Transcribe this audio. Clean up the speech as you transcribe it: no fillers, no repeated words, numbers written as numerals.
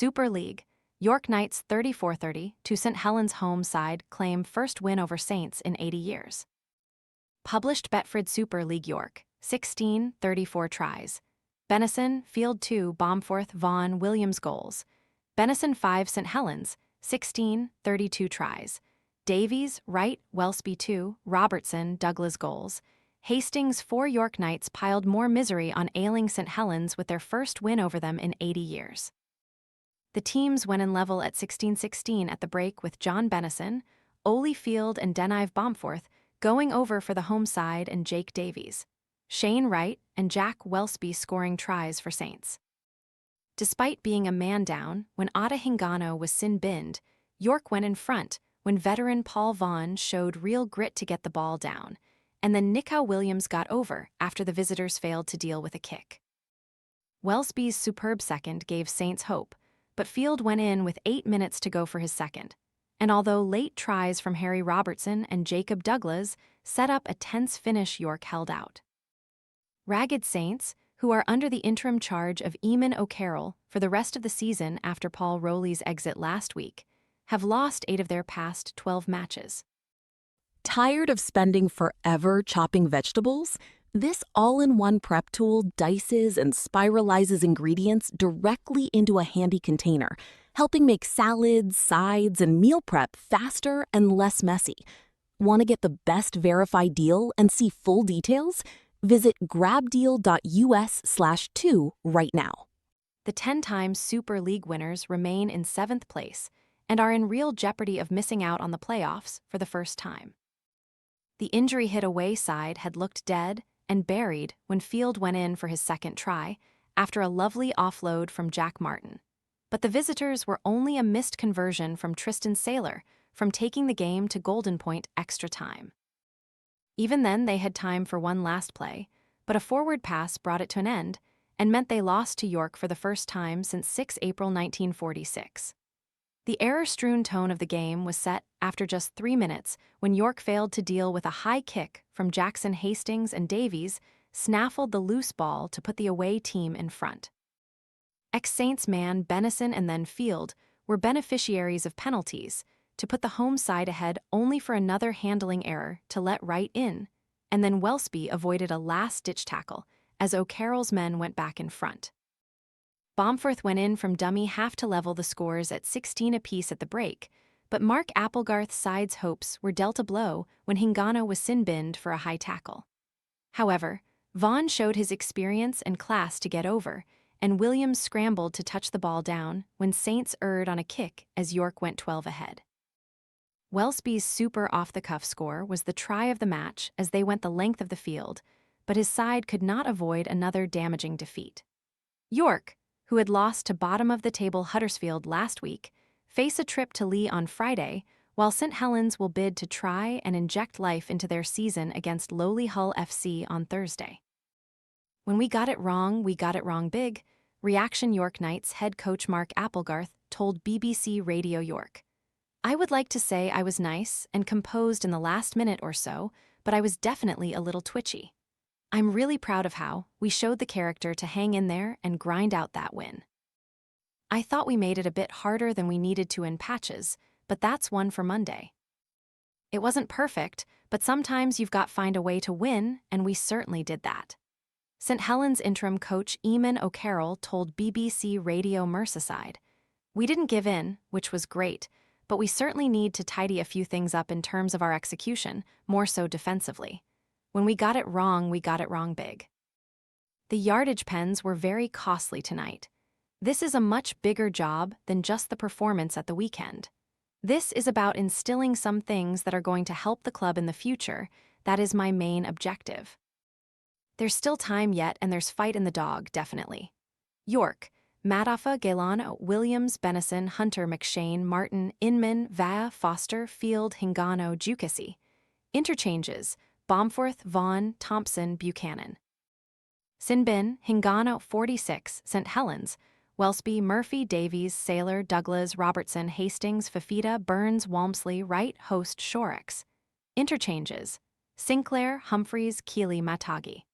Super League, York Knights 34-30 to St Helens home side claim first win over Saints in 80 years. Published Betfred Super League York, 16-34 tries. Bennison, Field 2, Balmforth, Vaughan, Williams goals. Bennison 5, St Helens, 16-32 tries. Davies, Wright, Welsby 2, Robertson, Douglas goals. Hastings 4 York Knights piled more misery on ailing St Helens with their first win over them in 80 years. The teams went in level at 16-16 at the break with Jon Bennison, Ole Field and Denive Balmforth going over for the home side and Jake Davies. Shane Wright and Jack Welsby scoring tries for Saints. Despite being a man down, when Ata Hingano was sin-binned, York went in front when veteran Paul Vaughan showed real grit to get the ball down, and then Nikau Williams got over after the visitors failed to deal with a kick. Welsby's superb second gave Saints hope, but Field went in with 8 minutes to go for his second, and although late tries from Harry Robertson and Jacob Douglas set up a tense finish, York held out. Ragged Saints, who are under the interim charge of Eamon O'Carroll for the rest of the season after Paul Rowley's exit last week, have lost 8 of their past 12 matches. Tired of spending forever chopping vegetables? This all-in-one prep tool dices and spiralizes ingredients directly into a handy container, helping make salads, sides, and meal prep faster and less messy. Want to get the best verified deal and see full details? Visit grabdeal.us/2 right now. The 10-time Super League winners remain in 7th place and are in real jeopardy of missing out on the playoffs for the first time. The injury-hit away side had looked dead and buried when Field went in for his second try after a lovely offload from Jack Martin. But the visitors were only a missed conversion from Tristan Saylor from taking the game to Golden Point extra time. Even then, they had time for one last play, but a forward pass brought it to an end and meant they lost to York for the first time since 6 April 1946. The error-strewn tone of the game was set after just 3 minutes when York failed to deal with a high kick from Jackson Hastings, and Davies snaffled the loose ball to put the away team in front. Ex-Saints man Bennison and then Field were beneficiaries of penalties to put the home side ahead only for another handling error to let Wright in, and then Welsby avoided a last-ditch tackle as O'Carroll's men went back in front. Balmforth went in from dummy half to level the scores at 16 apiece at the break, but Mark Applegarth's side's hopes were dealt a blow when Hingano was sin-binned for a high tackle. However, Vaughan showed his experience and class to get over, and Williams scrambled to touch the ball down when Saints erred on a kick as York went 12 ahead. Welsby's super off-the-cuff score was the try of the match as they went the length of the field, but his side could not avoid another damaging defeat. York, who had lost to bottom-of-the-table Huddersfield last week, face a trip to Leigh on Friday, while St Helens will bid to try and inject life into their season against lowly Hull FC on Thursday. When we got it wrong big, Reaction York Knights head coach Mark Applegarth told BBC Radio York. I would like to say I was nice and composed in the last minute or so, but I was definitely a little twitchy. I'm really proud of how we showed the character to hang in there and grind out that win. I thought we made it a bit harder than we needed to in patches, but that's one for Monday. It wasn't perfect, but sometimes you've got to find a way to win, and we certainly did that. St Helens interim coach Eamon O'Carroll told BBC Radio Merseyside, "We didn't give in, which was great, but we certainly need to tidy a few things up in terms of our execution, more so defensively. When we got it wrong big." The yardage pens were very costly tonight. This is a much bigger job than just the performance at the weekend. This is about instilling some things that are going to help the club in the future. That is my main objective. There's still time yet, and there's fight in the dog, definitely. York, Matafa, Galan, Williams, Bennison, Hunter, McShane, Martin, Inman, Vaya, Foster, Field, Hingano, Jukasi. Interchanges, Balmforth, Vaughan, Thompson, Buchanan. Sin-bin, Hingano, 46, St Helens, Welsby, Murphy, Davies, Saylor, Douglas, Robertson, Hastings, Fafita, Burns, Walmsley, Wright, Host, Shorex. Interchanges, Sinclair, Humphreys, Keeley, Matagi.